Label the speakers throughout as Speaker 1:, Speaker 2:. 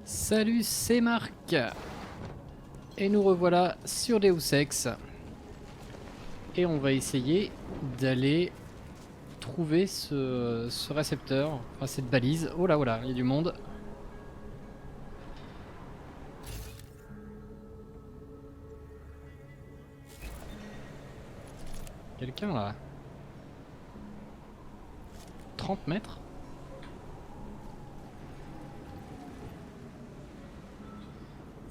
Speaker 1: Salut, c'est Marc. Et nous revoilà sur Deus Ex. Et on va essayer d'aller trouver ce récepteur, enfin cette balise. Oh là, il y a du monde. Quelqu'un là. 30 mètres?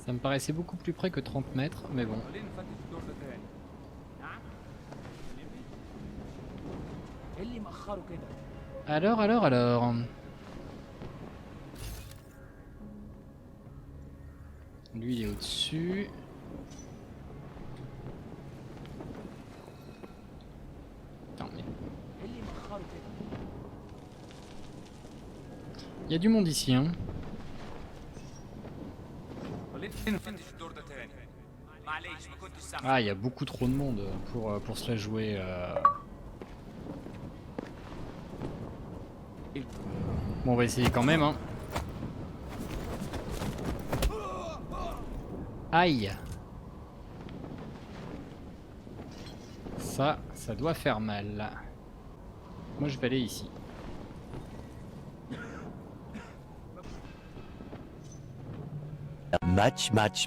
Speaker 1: Ça me paraissait beaucoup plus près que 30 mètres, mais bon. Alors. Lui, il est au-dessus. Attends, mais... Il y a du monde ici, hein. Ah, il y a beaucoup trop de monde pour se la jouer. Bon, on va essayer quand même, hein. Aïe. Ça doit faire mal. Moi, je vais aller ici.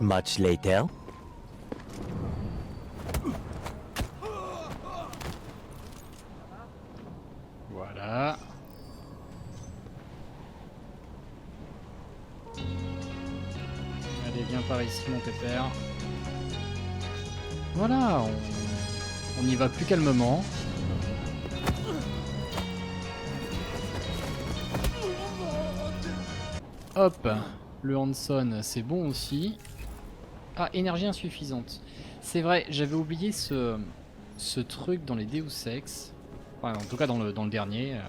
Speaker 2: Much later.
Speaker 1: Voilà. Allez, viens par ici, mon pépère. Voilà, on y va plus calmement. Hop, le Hanson, c'est bon aussi. Ah, énergie insuffisante. C'est vrai, j'avais oublié ce truc dans les Deus Ex. Enfin, en tout cas dans le dernier.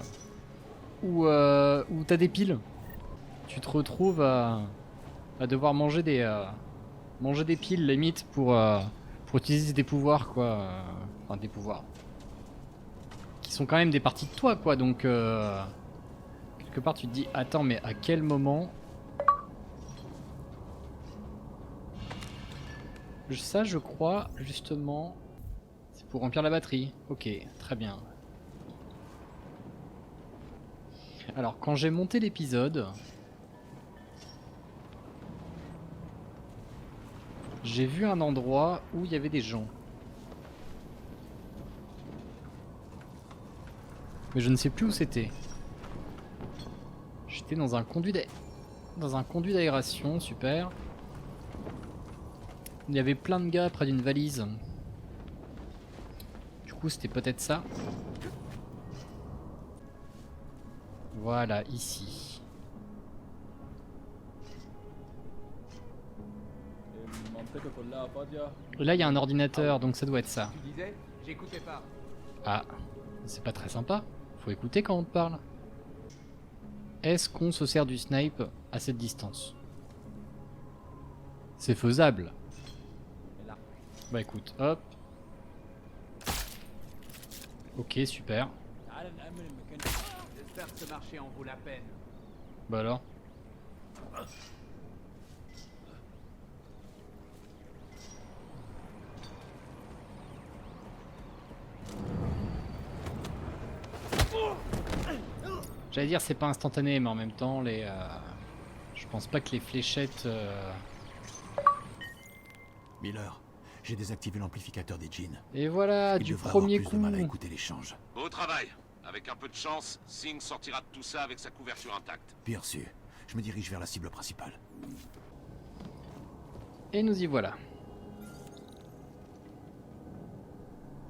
Speaker 1: Où t'as des piles. Tu te retrouves à devoir manger des piles limite pour utiliser des pouvoirs quoi. Enfin des pouvoirs. Qui sont quand même des parties de toi quoi, donc quelque part tu te dis attends mais à quel moment... Ça je crois justement c'est pour remplir la batterie. Ok, très bien. Alors quand j'ai monté l'épisode, j'ai vu un endroit où il y avait des gens. Mais je ne sais plus où c'était. J'étais dans un conduit d'aération, super. Il y avait plein de gars près d'une valise. Du coup, c'était peut-être ça. Voilà, ici. Et là, il y a un ordinateur, donc ça doit être ça. Ah, c'est pas très sympa. Faut écouter quand on te parle. Est-ce qu'on se sert du snipe à cette distance? C'est faisable. Bah écoute, hop. Ok, super.
Speaker 3: J'espère que ce marché en vaut la peine.
Speaker 1: Bah alors. J'allais dire c'est pas instantané, mais en même temps je pense pas que les fléchettes...
Speaker 4: Miller, j'ai désactivé l'amplificateur des jeans.
Speaker 1: Et voilà,
Speaker 4: Il
Speaker 1: du
Speaker 4: devrait avoir
Speaker 1: premier
Speaker 4: plus
Speaker 1: coup.
Speaker 4: de mal à écouter l'échange.
Speaker 5: Beau travail. Avec un peu de chance, Singh sortira de tout ça avec sa couverture intacte.
Speaker 4: Bien sûr, je me dirige vers la cible principale.
Speaker 1: Et nous y voilà.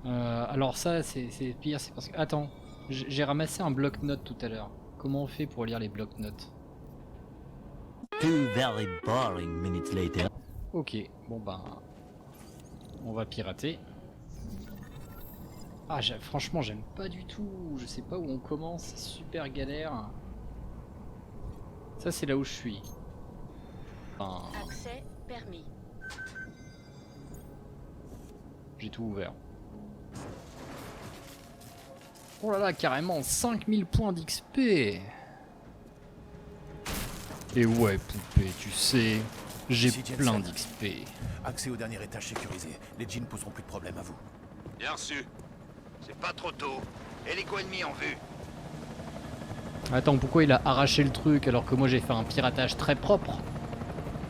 Speaker 1: Alors ça, c'est pire, c'est parce que... Attends, j'ai ramassé un bloc-notes tout à l'heure. Comment on fait pour lire les bloc-notes?
Speaker 2: 2 very boring minutes later.
Speaker 1: Ok, bon ben... On va pirater. Ah, franchement, j'aime pas du tout. Je sais pas où on commence, c'est super galère. Ça, c'est là où je suis. Enfin,
Speaker 6: Accès permis.
Speaker 1: j'ai tout ouvert. Oh là là, carrément 5000 points d'XP. Et ouais, poupée, tu sais, j'ai
Speaker 4: Si, Jensen.
Speaker 1: plein d'XP.
Speaker 4: Accès au dernier étage sécurisé. Les djinns poseront plus de problème à vous.
Speaker 5: Bien reçu.
Speaker 3: C'est pas trop tôt. Hélico ennemi en vue.
Speaker 1: Attends, pourquoi il a arraché le truc alors que moi j'ai fait un piratage très propre?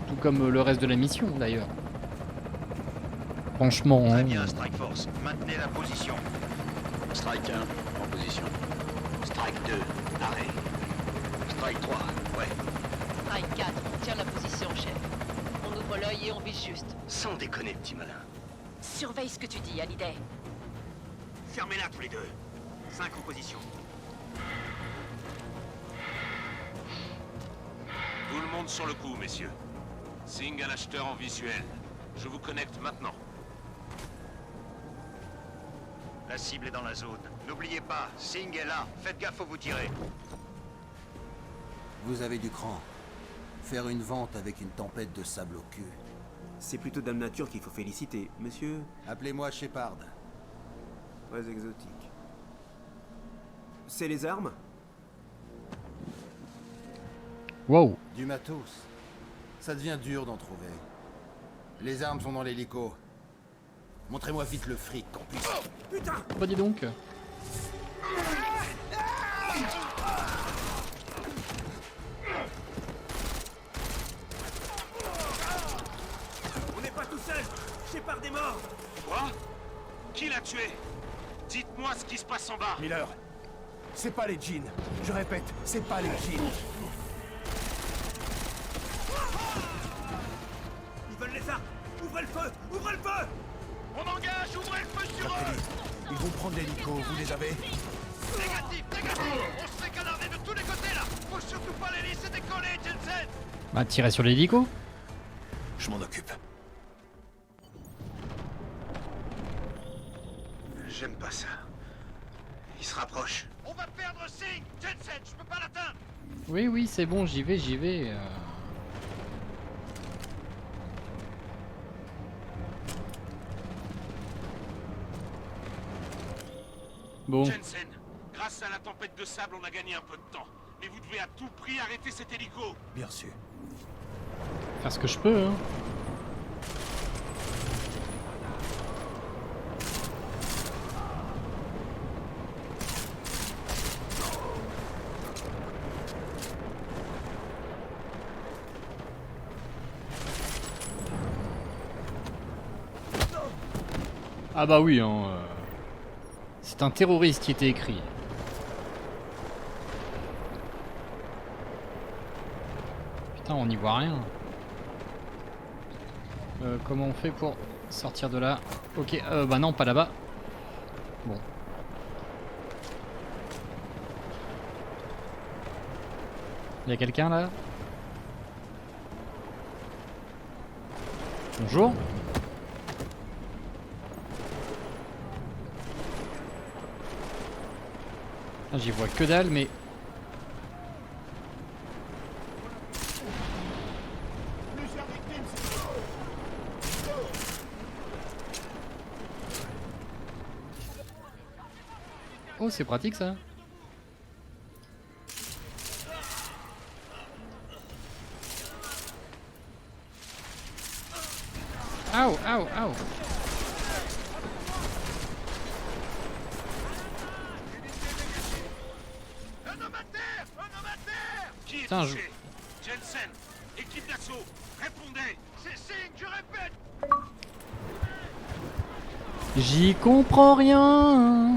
Speaker 1: Tout comme le reste de la mission d'ailleurs. Franchement,
Speaker 3: Très
Speaker 1: hein.
Speaker 3: bien, Strike Force. Maintenez la position. Strike 1, en position. Strike 2, arrêt. Strike 3, ouais.
Speaker 6: Strike 4, tiens la position, chef. On ouvre l'œil et on vise juste.
Speaker 3: Sans déconner, petit malin.
Speaker 6: Surveille ce que tu dis, Hallyday.
Speaker 3: Fermez-la tous les deux. 5 en position.
Speaker 5: Tout le monde sur le coup, messieurs. Singh à l'acheteur en visuel. Je vous connecte maintenant.
Speaker 3: La cible est dans la zone. N'oubliez pas, Singh est là. Faites gaffe où vous tirez.
Speaker 7: Vous avez du cran. Faire une vente avec une tempête de sable au cul.
Speaker 8: C'est plutôt Dame Nature qu'il faut féliciter, monsieur.
Speaker 7: Appelez-moi Shepard.
Speaker 8: Très exotique. C'est les armes?
Speaker 1: Wow.
Speaker 7: Du matos. Ça devient dur d'en trouver. Les armes sont dans l'hélico. Montrez-moi vite le fric qu'on puisse.
Speaker 1: Bah dis donc.
Speaker 3: On n'est pas tout seul. Shepard est mort.
Speaker 5: Quoi? Qui l'a tué? Dites-moi ce qui se passe en bas.
Speaker 4: Miller, c'est pas les djinns. Je répète, c'est pas les djinns.
Speaker 3: Ils veulent les armes. Ouvrez le feu. Ouvrez le feu. On engage. Ouvrez le feu sur eux.
Speaker 4: Ils vont prendre l'hélico, vous les avez?
Speaker 3: Négatif, négatif. On se fait canarder de tous les côtés là. Faut surtout pas les laisser décoller, Jensen.
Speaker 1: Bah tirer sur l'hélico.
Speaker 4: Je m'en occupe.
Speaker 3: J'aime pas ça. Il se rapproche. On va perdre Singh. Jensen, je peux pas l'atteindre.
Speaker 1: Oui, oui, c'est bon, j'y vais, j'y vais. Bon,
Speaker 5: Jensen, grâce à la tempête de sable, on a gagné un peu de temps. Mais vous devez à tout prix arrêter cet hélico.
Speaker 4: Bien sûr.
Speaker 1: faire ce que je peux, hein. Ah bah oui, hein. C'est un terroriste qui était écrit. Putain, on n'y voit rien. Comment on fait pour sortir de là? Ok, bah non, pas là-bas. Bon. Il y a quelqu'un là? Bonjour. Ah, j'y vois que dalle, mais... Oh, c'est pratique ça. Aouh, aouh, aouh.
Speaker 3: Un homme à terre. Un homme à terre.
Speaker 5: Qui est
Speaker 1: Putain,
Speaker 5: touché? Jensen, équipe d'assaut, répondez.
Speaker 3: C'est Singh, je répète.
Speaker 1: J'y comprends rien.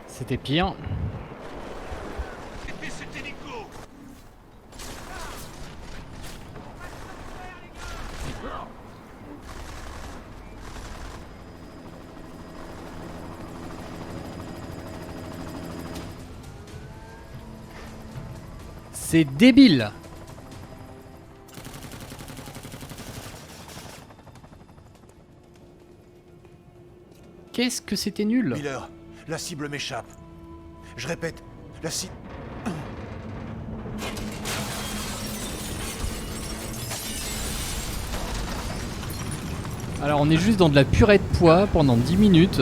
Speaker 1: C'était pire.
Speaker 5: C'était cet hélico.
Speaker 1: C'est débile. Qu'est-ce que c'était nul.
Speaker 4: Miller, la cible m'échappe. Je répète, la cible...
Speaker 1: Alors on est juste dans de la purée de poids pendant 10 minutes.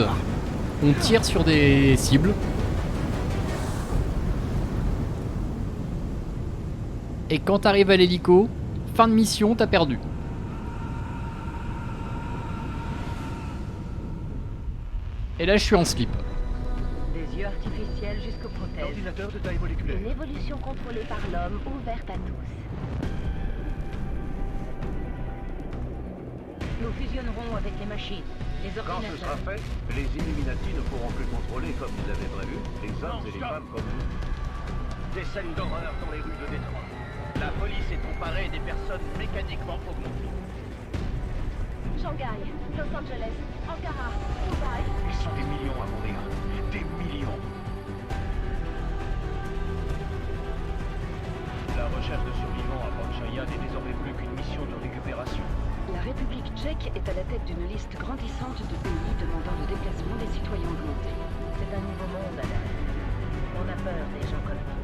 Speaker 1: On tire sur des cibles. Et quand t'arrives à l'hélico, fin de mission, t'as perdu. Et là je suis en slip.
Speaker 9: Des yeux artificiels jusqu'aux prothèses.
Speaker 3: Ordinateur de taille moléculaire.
Speaker 9: Une évolution contrôlée par l'homme, ouverte à tous. Nous fusionnerons avec les machines, les
Speaker 3: Quand ce sera
Speaker 9: ordinateurs.
Speaker 3: fait, les Illuminati ne pourront plus contrôler, comme vous avez prévu, les hommes et les femmes comme vous. Des scènes d'horreur dans les rues de Détroit. La police est emparée des personnes mécaniquement augmentées.
Speaker 9: Shanghai, Los Angeles, Ankara, Dubaï.
Speaker 3: Ils sont des millions à mourir. Des millions. La recherche de survivants à Panchaya n'est désormais plus qu'une mission de récupération.
Speaker 9: La République tchèque est à la tête d'une liste grandissante de pays demandant le déplacement des citoyens augmentés. C'est un nouveau monde, Adam. On a peur des gens comme nous.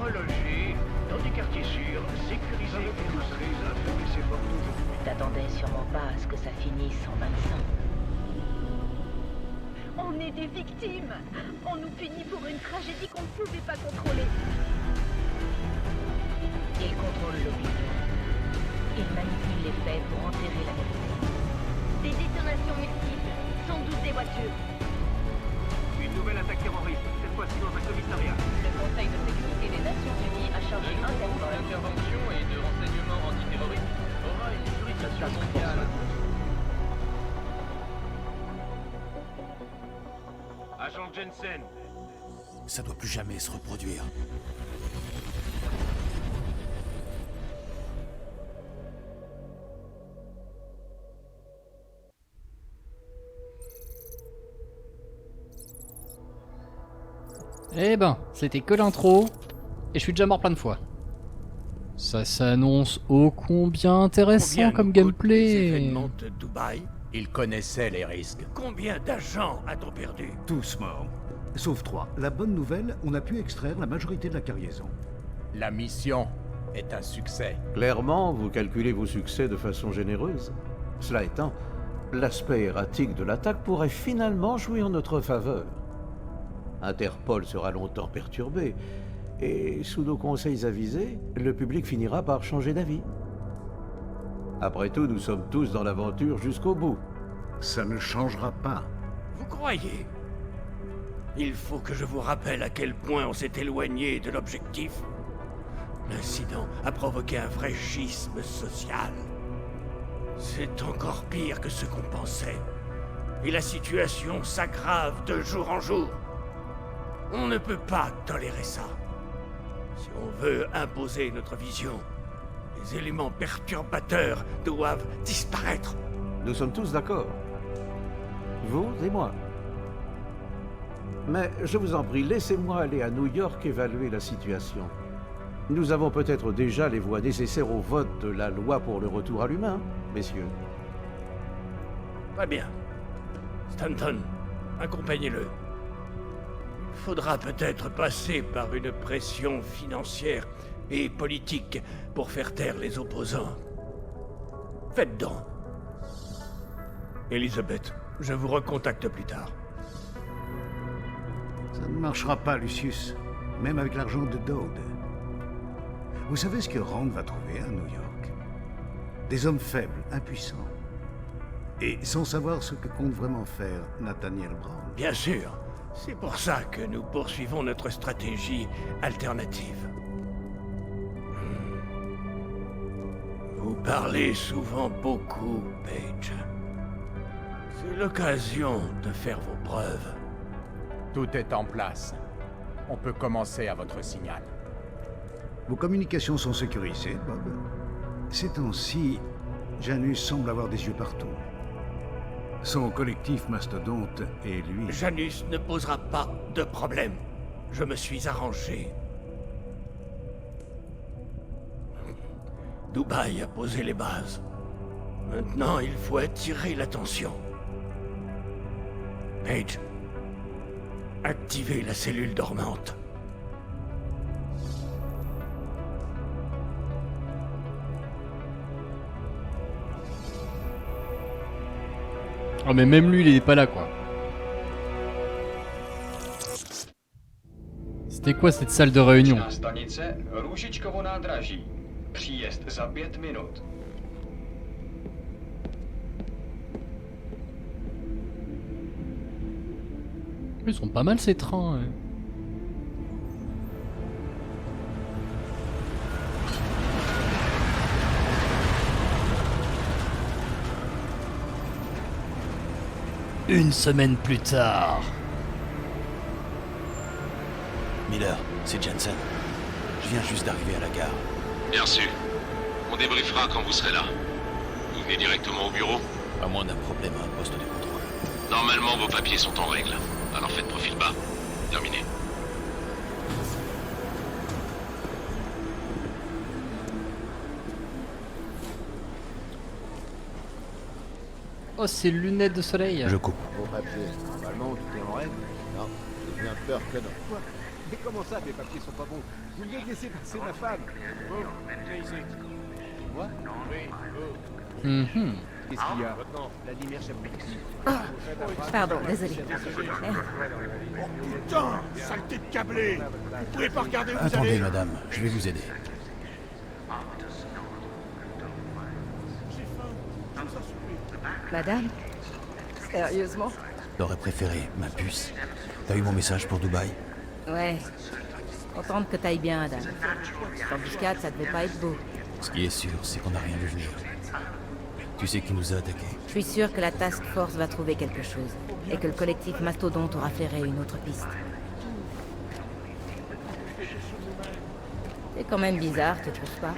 Speaker 3: Relogés dans des quartiers sûrs, sécurisés et illustrés, c'est pour toujours.
Speaker 9: T'attendais sûrement pas à ce que ça finisse en bain de sang. On est des victimes. On nous punit pour une tragédie qu'on ne pouvait pas contrôler. Ils contrôlent l'opinion. Ils manipulent les faits pour enterrer la vérité. Des détonations multiples, sans doute des voitures.
Speaker 3: Une nouvelle attaque terroriste, cette fois-ci dans un commissariat.
Speaker 6: Le Conseil de sécurité des Nations Unies a chargé Interpol.
Speaker 5: Intervention et de renseignement antiterroriste aura une jurisdiction mondiale. Agent Jensen,
Speaker 4: Ça doit plus jamais se reproduire.
Speaker 1: Eh ben, c'était que l'intro, et je suis déjà mort plein de fois. Ça s'annonce ô combien intéressant comme gameplay.
Speaker 10: de Dubaï.
Speaker 4: Il connaissait les risques.
Speaker 10: Combien d'agents a-t-on perdu?
Speaker 11: Tous morts. Sauf 3. La bonne nouvelle, on a pu extraire la majorité de la cargaison.
Speaker 4: La mission est un succès.
Speaker 12: Clairement, vous calculez vos succès de façon généreuse. Cela étant, l'aspect erratique de l'attaque pourrait finalement jouer en notre faveur. Interpol sera longtemps perturbé, et sous nos conseils avisés, le public finira par changer d'avis. Après tout, nous sommes tous dans l'aventure jusqu'au bout.
Speaker 11: Ça ne changera pas.
Speaker 10: Vous croyez? Il faut que je vous rappelle à quel point on s'est éloigné de l'objectif. L'incident a provoqué un vrai schisme social. C'est encore pire que ce qu'on pensait. Et la situation s'aggrave de jour en jour. On ne peut pas tolérer ça. Si on veut imposer notre vision, les éléments perturbateurs doivent disparaître.
Speaker 12: Nous sommes tous d'accord. Vous et moi. Mais je vous en prie, laissez-moi aller à New York évaluer la situation. Nous avons peut-être déjà les voies nécessaires au vote de la loi pour le retour à l'humain, messieurs.
Speaker 10: Très bien. Stanton, accompagnez-le. Il faudra peut-être passer par une pression financière et politique pour faire taire les opposants. Faites donc. Elizabeth, je vous recontacte plus tard.
Speaker 11: Ça ne marchera pas, Lucius. Même avec l'argent de Dowd. Vous savez ce que Rand va trouver à New York? Des hommes faibles, impuissants. Et sans savoir ce que compte vraiment faire Nathaniel Brown.
Speaker 10: Bien sûr. C'est pour ça que nous poursuivons notre stratégie alternative. Vous parlez souvent beaucoup, Page. C'est l'occasion de faire vos preuves.
Speaker 4: Tout est en place. On peut commencer à votre signal.
Speaker 11: Vos communications sont sécurisées, Bob. Ces temps-ci, Janus semble avoir des yeux partout. Son collectif mastodonte et lui...
Speaker 10: Janus ne posera pas de problème. Je me suis arrangé. Dubaï a posé les bases. Maintenant, il faut attirer l'attention. Page, activez la cellule dormante.
Speaker 1: Oh mais même lui il est pas là quoi. C'était quoi cette salle de réunion?
Speaker 13: Stanice Růžičkovo nádraží. Příjezd za 5 minut.
Speaker 1: Ils sont pas mal ces trains. Ouais. Une semaine plus tard.
Speaker 14: Miller, c'est Jensen. Je viens juste d'arriver à la gare.
Speaker 5: Bien reçu. On débriefera quand vous serez là. Vous venez directement au bureau?
Speaker 14: À moins d'un problème à un poste de contrôle.
Speaker 5: Normalement, vos papiers sont en règle. Alors faites profil bas. Terminé.
Speaker 1: Oh, c'est lunettes de soleil.
Speaker 14: Je coupe.
Speaker 7: Vos papiers, normalement, tout est en règle? Non, j'ai bien peur que non.
Speaker 8: Quoi? Mais comment ça, mes papiers sont pas bons? Vous venez de laisser passer ma femme. Moi?
Speaker 1: Mhm.
Speaker 8: Qu'est-ce qu'il y a? La lumière, j'aime
Speaker 9: Pardon, désolé.
Speaker 10: Putain, saleté de câblé. Vous pouvez pas regarder où vous
Speaker 14: Attendez,
Speaker 10: allez.
Speaker 14: madame, je vais vous aider.
Speaker 9: Madame? Sérieusement?
Speaker 14: J'aurais préféré, ma puce. T'as eu mon message pour Dubaï?
Speaker 9: Ouais. Contente que t'ailles bien, Adam. L'embuscade, ça devait pas être beau.
Speaker 14: Ce qui est sûr, c'est qu'on n'a rien vu venir. Tu sais qui nous a attaqués?
Speaker 9: Je suis sûre que la Task Force va trouver quelque chose. Et que le collectif Mastodonte aura flairé une autre piste. C'est quand même bizarre, tu trouves pas?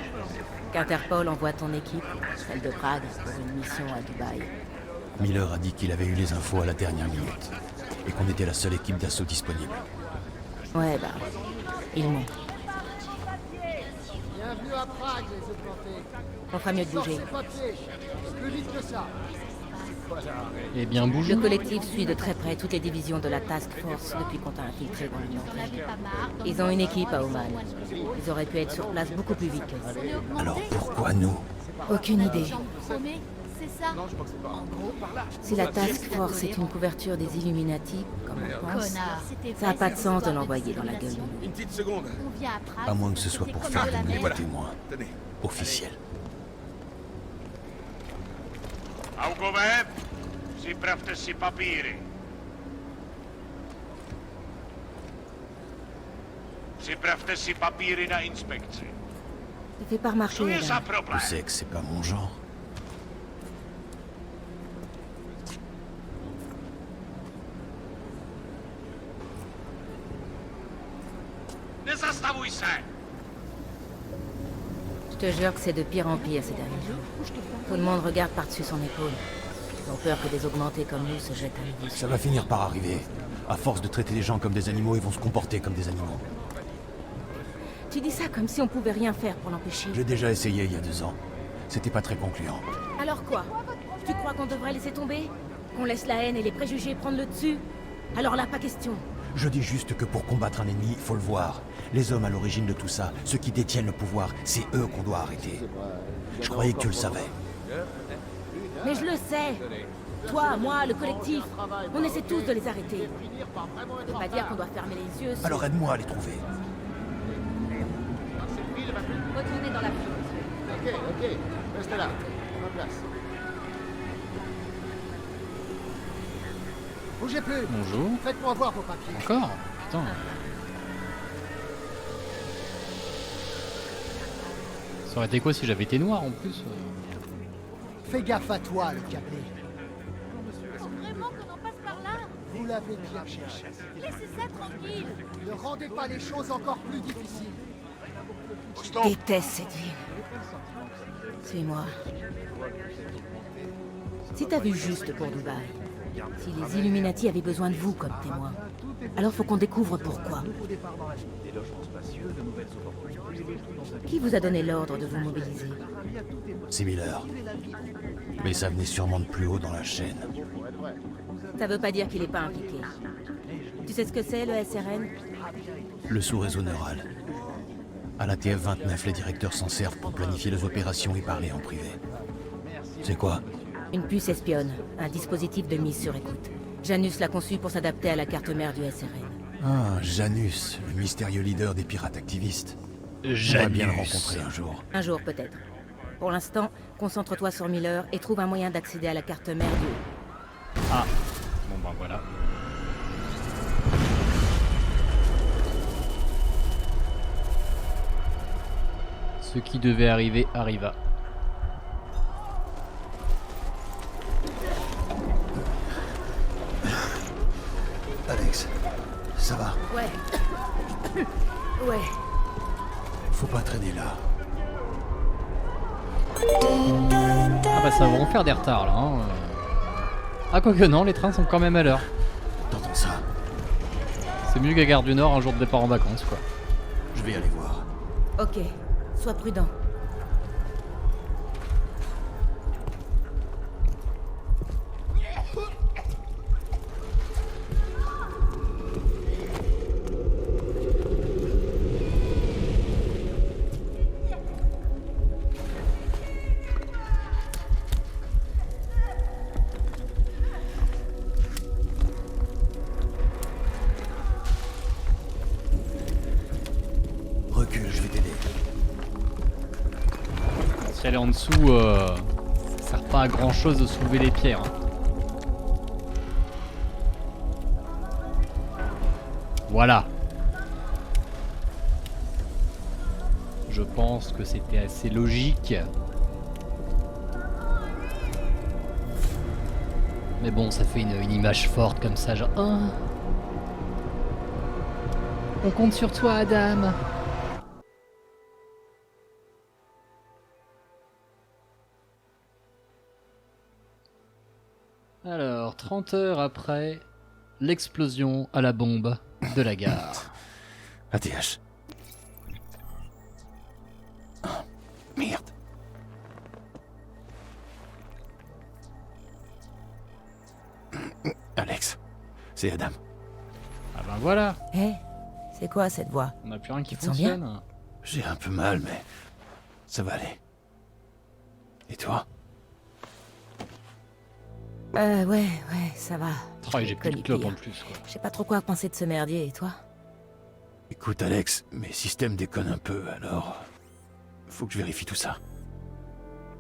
Speaker 9: Qu'Interpol envoie ton équipe, celle de Prague, pour une mission à Dubaï.
Speaker 14: Miller a dit qu'il avait eu les infos à la dernière minute. Et qu'on était la seule équipe d'assaut disponible.
Speaker 9: Ouais, bah... ils m'ont.
Speaker 15: Bienvenue à Prague, les augmentés.
Speaker 9: On fera mieux de bouger.
Speaker 15: Sortez papier. Plus vite que ça.
Speaker 1: Eh bien, bouge.
Speaker 9: Le collectif suit de très près toutes les divisions de la Task Force depuis qu'on t'a infiltré dans l'Union. Ils ont une équipe à Oman. Ils auraient pu être sur place beaucoup plus vite que ça.
Speaker 14: Alors pourquoi nous?
Speaker 9: Aucune idée.
Speaker 16: C'est ça.
Speaker 9: Si la Task Force est une couverture des Illuminati, comme on pense, ça n'a pas de sens de l'envoyer dans la gueule.
Speaker 10: Une petite seconde.
Speaker 16: On vient à Prague.
Speaker 14: À moins que ce soit pour faire venir des témoins.
Speaker 10: Tenez.
Speaker 14: Officiels.
Speaker 5: Augové, připravte si papíry. Připravte si papíry na inspekci.
Speaker 9: Ne fais pas remarquer,
Speaker 5: Co je za
Speaker 9: Adam.
Speaker 5: problém?
Speaker 14: Je sais que c'est pas mon genre.
Speaker 5: Nezastavuj se!
Speaker 9: Je te jure que c'est de pire en pire ces derniers jours. Tout le monde regarde par-dessus son épaule. Ils ont peur que des augmentés comme nous se jettent à nouveau.
Speaker 14: Ça va finir par arriver. À force de traiter les gens comme des animaux, ils vont se comporter comme des animaux.
Speaker 9: Tu dis ça comme si on pouvait rien faire pour l'empêcher.
Speaker 14: J'ai déjà essayé il y a 2 ans. C'était pas très concluant.
Speaker 9: Alors quoi? Tu crois qu'on devrait laisser tomber? Qu'on laisse la haine et les préjugés prendre le dessus? Alors là, pas question.
Speaker 14: Je dis juste que pour combattre un ennemi, il faut le voir. Les hommes à l'origine de tout ça, ceux qui détiennent le pouvoir, c'est eux qu'on doit arrêter. Je croyais que tu le savais.
Speaker 9: Mais je le sais. Toi, moi, le collectif, on essaie tous de les arrêter. Ça veut pas dire qu'on doit fermer les yeux sur...
Speaker 14: Alors aide-moi à les trouver.
Speaker 9: Retournez dans la ville.
Speaker 15: Ok. Reste là. À ma place. Bougez plus.
Speaker 1: Bonjour.
Speaker 15: Faites-moi voir vos papiers.
Speaker 1: Encore? Putain. Ça aurait été quoi si j'avais été noir en plus?
Speaker 15: Fais gaffe à toi, le câblé.
Speaker 16: Vraiment qu'on en passe par là?
Speaker 15: Vous l'avez bien cherché.
Speaker 16: Laissez ça tranquille.
Speaker 15: Ne rendez pas les choses encore plus difficiles.
Speaker 9: Je déteste cette ville. Suis-moi. Si t'as vu juste pour Dubaï, si les Illuminati avaient besoin de vous comme témoin, alors faut qu'on découvre pourquoi. Qui vous a donné l'ordre de vous mobiliser?
Speaker 14: C'est Miller. Mais ça venait sûrement de plus haut dans la chaîne.
Speaker 9: Ça veut pas dire qu'il est pas impliqué. Tu sais ce que c'est, le SRN?
Speaker 14: Le sous-réseau neural. À la TF-29, les directeurs s'en servent pour planifier les opérations et parler en privé. C'est quoi?
Speaker 17: Une puce espionne, un dispositif de mise sur écoute. Janus l'a conçu pour s'adapter à la carte mère du SRN.
Speaker 14: Ah, Janus, le mystérieux leader des pirates activistes. J'aimerais bien le rencontrer un jour.
Speaker 17: Un jour peut-être. Pour l'instant, concentre-toi sur Miller et trouve un moyen d'accéder à la carte mère du...
Speaker 1: Ah, bon ben voilà. Ce qui devait arriver arriva.
Speaker 14: Alex, ça va?
Speaker 17: Ouais. Ouais.
Speaker 14: Faut pas traîner là.
Speaker 1: Ah bah ça va en faire des retards là. Hein. Ah quoique non, les trains sont quand même à l'heure.
Speaker 14: T'entends ça?
Speaker 1: C'est mieux qu'à Gare du Nord un jour de départ en vacances quoi.
Speaker 14: Je vais aller voir.
Speaker 17: Ok, sois prudent.
Speaker 14: Recule, je vais t'aider.
Speaker 1: Si elle est en dessous, ça sert pas à grand chose de soulever les pierres. Hein. Voilà. Je pense que c'était assez logique. Mais bon, ça fait une image forte comme ça, genre... Oh. On compte sur toi, Adam. Alors, 30 heures après l'explosion à la bombe de la gare.
Speaker 14: ATH. Oh, merde. Alex, c'est Adam.
Speaker 1: Ah ben voilà.
Speaker 17: Hé, c'est quoi cette voix?
Speaker 1: On n'a plus rien qui
Speaker 17: Tu te sens bien?
Speaker 1: fonctionne.
Speaker 14: J'ai un peu mal, mais ça va aller. Et toi?
Speaker 17: Ouais, ça va.
Speaker 1: Oh, j'ai plus de clope en plus quoi.
Speaker 17: Je sais pas trop quoi penser de ce merdier, et toi?
Speaker 14: Écoute Alex, mes systèmes déconnent un peu, alors... Faut que je vérifie tout ça.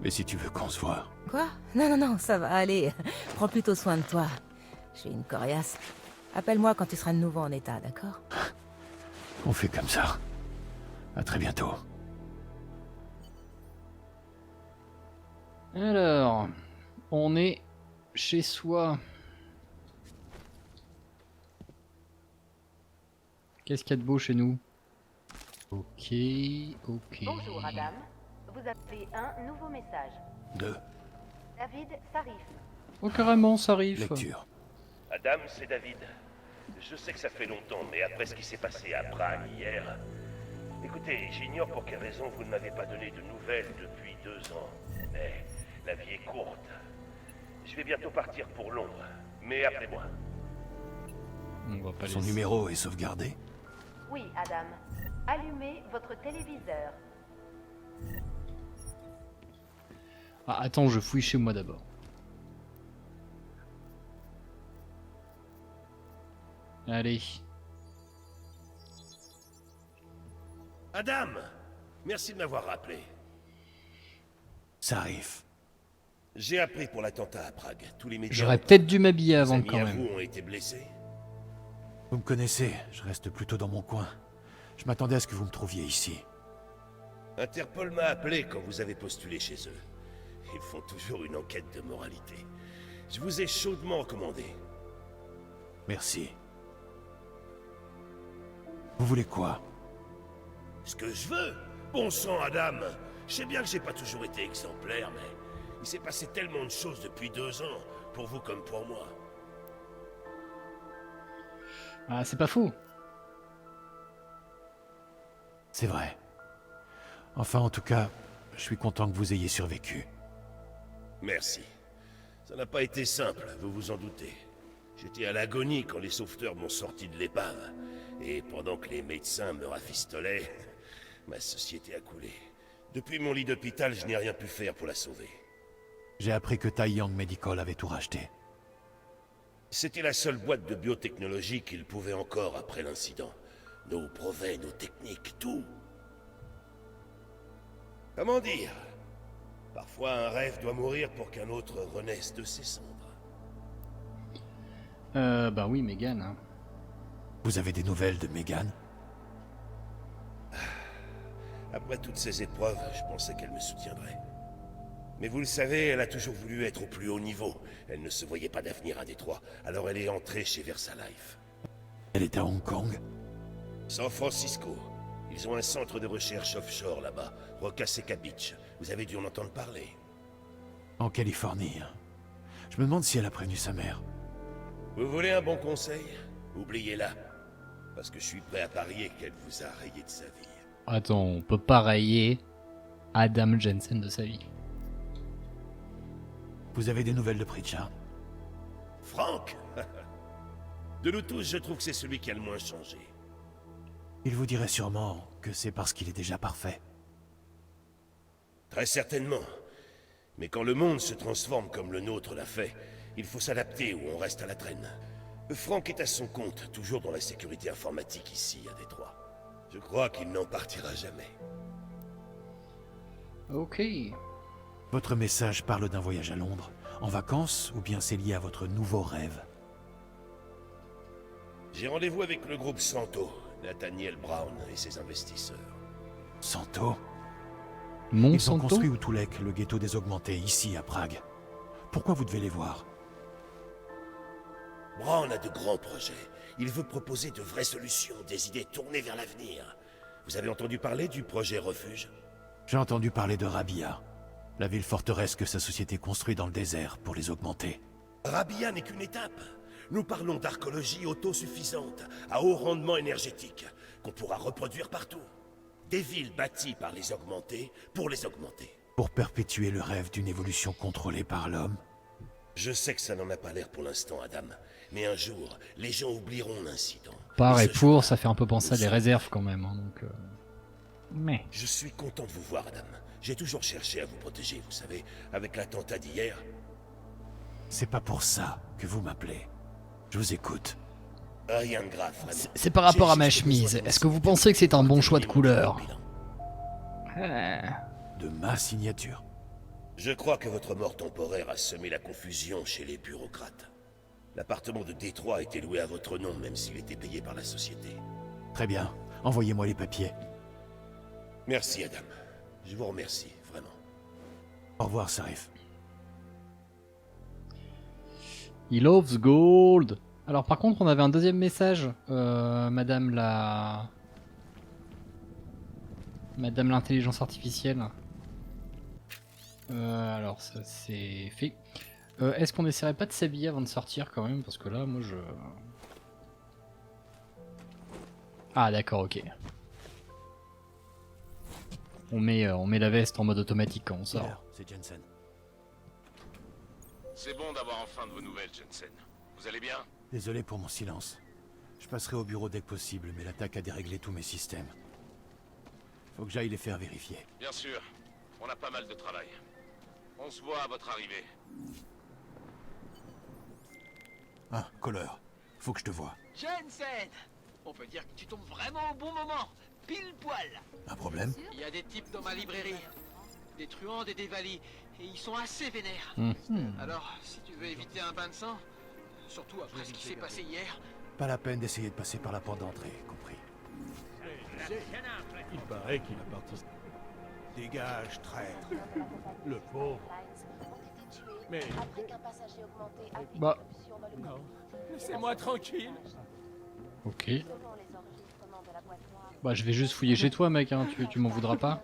Speaker 14: Mais si tu veux qu'on se voit...
Speaker 17: Quoi? Non, ça va, allez. Prends plutôt soin de toi. Je suis une coriace. Appelle-moi quand tu seras de nouveau en état, d'accord?
Speaker 14: On fait comme ça. À très bientôt.
Speaker 1: Alors, on est chez soi. Qu'est-ce qu'il y a de beau chez nous? Ok.
Speaker 9: Bonjour, Adam. Vous avez un nouveau message. David, ça arrive.
Speaker 1: Oh, carrément, ça arrive.
Speaker 14: Lecture.
Speaker 3: Adam, c'est David. Je sais que ça fait longtemps, mais après ce qui s'est passé à Prague hier... Écoutez, j'ignore pour quelle raison vous ne m'avez pas donné de nouvelles depuis 2 ans. Mais la vie est courte. Je vais bientôt partir pour Londres, mais appelez-moi.
Speaker 1: On va pas
Speaker 14: Son
Speaker 1: laisser.
Speaker 14: numéro est sauvegardé?
Speaker 9: Oui, Adam. Allumez votre téléviseur.
Speaker 1: Ah, attends, je fouille chez moi d'abord. Allez.
Speaker 3: Adam! Merci de m'avoir rappelé.
Speaker 14: Ça arrive.
Speaker 3: J'ai appris pour l'attentat à Prague. Tous les médias...
Speaker 1: J'aurais peut-être dû m'habiller
Speaker 3: Vos
Speaker 1: avant
Speaker 3: amis
Speaker 1: quand
Speaker 3: à
Speaker 1: même.
Speaker 3: vous ont été blessés.
Speaker 14: Vous me connaissez, je reste plutôt dans mon coin. Je m'attendais à ce que vous me trouviez ici.
Speaker 3: Interpol m'a appelé quand vous avez postulé chez eux. Ils font toujours une enquête de moralité. Je vous ai chaudement recommandé.
Speaker 14: Merci. Vous voulez quoi?
Speaker 3: Ce que je veux? Bon sang, Adam. Je sais bien que j'ai pas toujours été exemplaire, mais... il s'est passé tellement de choses depuis 2 ans, pour vous comme pour moi.
Speaker 1: Ah, c'est pas faux.
Speaker 14: C'est vrai. Enfin, en tout cas, je suis content que vous ayez survécu.
Speaker 3: Merci. Ça n'a pas été simple, vous vous en doutez. J'étais à l'agonie quand les sauveteurs m'ont sorti de l'épave. Et pendant que les médecins me rafistolaient, ma société a coulé. Depuis mon lit d'hôpital, je n'ai rien pu faire pour la sauver.
Speaker 14: J'ai appris que Taiyang Medical avait tout racheté.
Speaker 3: C'était la seule boîte de biotechnologie qu'il pouvait encore après l'incident. Nos brevets, nos techniques, tout. Comment dire? Parfois un rêve doit mourir pour qu'un autre renaisse de ses cendres.
Speaker 1: Bah oui, Megan. Hein.
Speaker 14: Vous avez des nouvelles de Megan?
Speaker 3: Après toutes ces épreuves, je pensais qu'elle me soutiendrait. Mais vous le savez, elle a toujours voulu être au plus haut niveau. Elle ne se voyait pas d'avenir à Détroit, alors elle est entrée chez VersaLife.
Speaker 14: Elle est à Hong Kong?
Speaker 3: San Francisco. Ils ont un centre de recherche offshore là-bas, Roccasecca Beach. Vous avez dû en entendre parler.
Speaker 14: En Californie. Hein. Je me demande si elle a prévenu sa mère.
Speaker 3: Vous voulez un bon conseil? Oubliez-la. Parce que je suis prêt à parier qu'elle vous a rayé de sa vie.
Speaker 1: Attends, on peut pas rayer Adam Jensen de sa vie.
Speaker 14: Vous avez des nouvelles de Pritchard?
Speaker 3: Frank? De nous tous, je trouve que c'est celui qui a le moins changé.
Speaker 14: Il vous dirait sûrement que c'est parce qu'il est déjà parfait.
Speaker 3: Très certainement. Mais quand le monde se transforme comme le nôtre l'a fait, il faut s'adapter ou on reste à la traîne. Frank est à son compte, toujours dans la sécurité informatique ici, à Détroit. Je crois qu'il n'en partira jamais.
Speaker 1: Ok.
Speaker 14: Votre message parle d'un voyage à Londres, en vacances, ou bien c'est lié à votre nouveau rêve?
Speaker 3: J'ai rendez-vous avec le groupe Santo, Nathaniel Brown et ses investisseurs.
Speaker 14: Santo?
Speaker 1: Monsanto?
Speaker 14: Ils ont construit Outulek, le ghetto des augmentés, ici à Prague. Pourquoi vous devez les voir?
Speaker 3: Brown a de grands projets. Il veut proposer de vraies solutions, des idées tournées vers l'avenir. Vous avez entendu parler du projet Refuge?
Speaker 14: J'ai entendu parler de Rabia, la ville forteresse que sa société construit dans le désert pour les augmenter.
Speaker 3: Rabia n'est qu'une étape. Nous parlons d'archéologie autosuffisante, à haut rendement énergétique, qu'on pourra reproduire partout. Des villes bâties par les augmentés, pour les augmenter.
Speaker 14: Pour perpétuer le rêve d'une évolution contrôlée par l'homme?
Speaker 3: Je sais que ça n'en a pas l'air pour l'instant, Adam. Mais un jour, les gens oublieront l'incident.
Speaker 1: Par et pour, ça fait un peu penser à des réserves quand même. Hein, donc, Mais...
Speaker 3: Je suis content de vous voir, Adam. J'ai toujours cherché à vous protéger, vous savez, avec l'attentat d'hier.
Speaker 14: C'est pas pour ça que vous m'appelez. Je vous écoute.
Speaker 3: Rien de grave, vraiment.
Speaker 1: C'est par rapport à ma chemise. Est-ce que vous pensez que c'est un bon choix de couleur?
Speaker 14: De ma signature.
Speaker 3: Je crois que votre mort temporaire a semé la confusion chez les bureaucrates. L'appartement de Détroit a été loué à votre nom, même s'il était payé par la société.
Speaker 14: Très bien. Envoyez-moi les papiers.
Speaker 3: Merci, Adam. Je vous remercie, vraiment.
Speaker 14: Au revoir, Sarif.
Speaker 1: He loves gold. Alors par contre, on avait un deuxième message, Madame l'intelligence artificielle. Alors ça c'est fait. Est-ce qu'on essaierait pas de s'habiller avant de sortir quand même? Parce que là, moi je... Ah d'accord, ok. On met la veste en mode automatique quand on sort.
Speaker 14: C'est Jensen.
Speaker 5: C'est bon d'avoir enfin de vos nouvelles, Jensen. Vous allez bien?
Speaker 14: Désolé pour mon silence. Je passerai au bureau dès que possible, mais l'attaque a déréglé tous mes systèmes. Faut que j'aille les faire vérifier.
Speaker 5: Bien sûr. On a pas mal de travail. On se voit à votre arrivée.
Speaker 14: Ah, Kohler. Faut que je te voie.
Speaker 10: Jensen! On peut dire que tu tombes vraiment au bon moment. Pile poil.
Speaker 14: Un problème?
Speaker 10: Il y a des types dans ma librairie. Des truands et des valis. Et ils sont assez vénères. Alors, si tu veux éviter un bain de sang, surtout après ce qui s'est passé hier...
Speaker 14: Pas la peine d'essayer de passer par la porte d'entrée, compris.
Speaker 8: Il paraît qu'il a parti. Dégage, traître. Le pauvre. Mais...
Speaker 1: Bah...
Speaker 8: Non. Laissez-moi tranquille.
Speaker 1: Ok. Bah je vais juste fouiller chez toi mec, hein. Tu m'en voudras pas?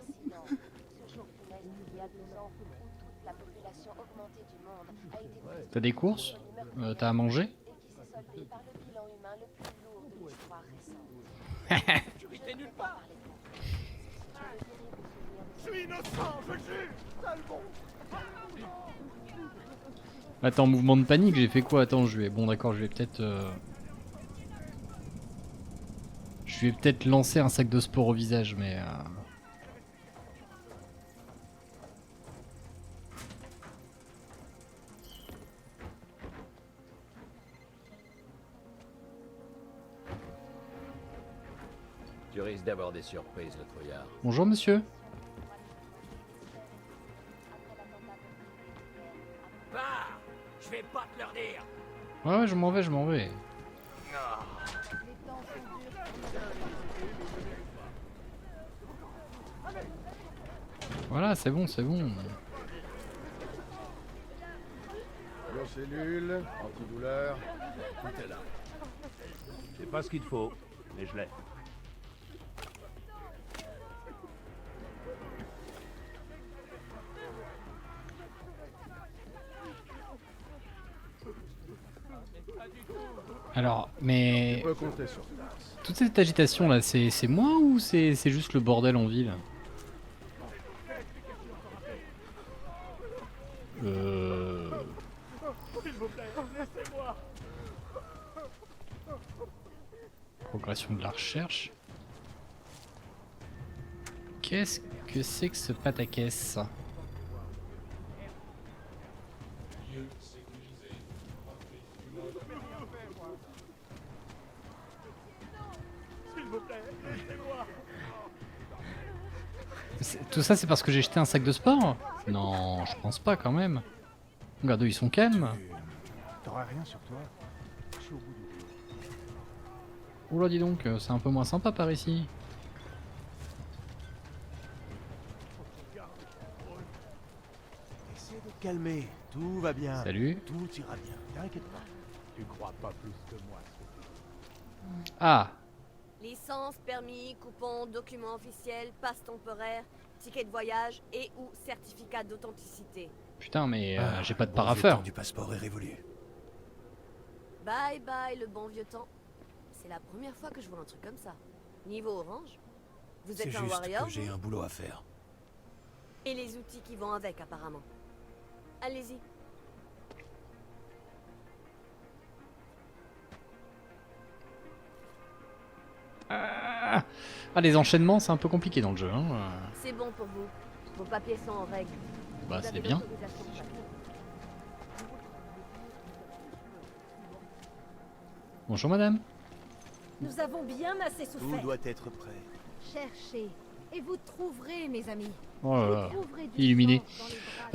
Speaker 1: T'as des courses? T'as à manger?
Speaker 8: J'étais nulle part. Je suis innocent, je le jure. Sale bon.
Speaker 1: Attends, mouvement de panique, j'ai fait quoi? Attends, je vais... Bon d'accord, je vais peut-être... Je vais peut-être lancer un sac de sport au visage, mais...
Speaker 18: Tu risques d'avoir des surprises, le trouillard.
Speaker 1: Bonjour monsieur.
Speaker 10: Pars! Je vais pas te leur dire!
Speaker 1: Ouais, ouais, je m'en vais, je m'en vais. Voilà, c'est bon, c'est bon.
Speaker 8: Cellule, antidouleur, tout est là.
Speaker 19: C'est pas ce qu'il te faut, mais je l'ai.
Speaker 1: Alors, mais...
Speaker 8: Tu peux compter sur ça.
Speaker 1: Toute cette agitation là, c'est moi ou c'est juste le bordel en ville?
Speaker 8: S'il vous plaît, laissez-moi.
Speaker 1: Progression de la recherche. Qu'est-ce que c'est que ce pataquès? Tout ça c'est parce que j'ai jeté un sac de sport? Non, je pense pas quand même. Regarde, ils sont calmes.
Speaker 8: T'auras rien sur toi. Je suis au bout du bout.
Speaker 1: Oula, dis donc, c'est un peu moins sympa par ici.
Speaker 8: Essaie de te calmer. Tout va bien.
Speaker 1: Salut.
Speaker 8: Tout ira bien. T'inquiète pas. Tu crois pas plus que moi.
Speaker 1: Ah,
Speaker 20: Licence, permis, coupon, document officiel, passe temporaire, ticket de voyage et ou certificat d'authenticité.
Speaker 1: putain, mais j'ai pas de
Speaker 14: Bon
Speaker 1: paraffeur.
Speaker 14: vieux temps du passeport est révolu.
Speaker 20: Bye bye le bon vieux temps. C'est la première fois que je vois un truc comme ça. Niveau orange. Vous
Speaker 14: C'est
Speaker 20: êtes un
Speaker 14: juste
Speaker 20: warrior
Speaker 14: que j'ai
Speaker 20: vous
Speaker 14: un boulot à faire.
Speaker 20: Et les outils qui vont avec apparemment. Allez-y.
Speaker 1: Ah, les enchaînements, c'est un peu compliqué dans le jeu. Hein.
Speaker 20: C'est bon pour vous. Vos papiers sont en règle.
Speaker 1: Bah,
Speaker 20: Vous
Speaker 1: c'est
Speaker 20: avez
Speaker 1: bien.
Speaker 20: l'autorisation de passer.
Speaker 1: Bonjour madame.
Speaker 9: Nous avons bien assez souffert.
Speaker 8: Tout doit être prêt.
Speaker 16: Cherchez, et vous trouverez, mes amis.
Speaker 1: Oh là là,
Speaker 16: Vous trouverez du
Speaker 1: illuminé.
Speaker 16: sang dans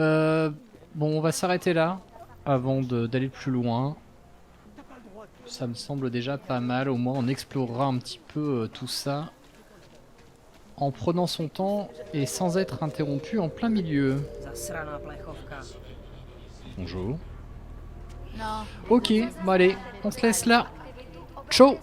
Speaker 16: les bras.
Speaker 1: Bon, on va s'arrêter là avant d'aller plus loin. Ça me semble déjà pas mal. Au moins, on explorera un petit peu tout ça en prenant son temps et sans être interrompu en plein milieu. Bonjour.
Speaker 16: Non.
Speaker 1: Ok, bon allez, on se laisse là. Ciao.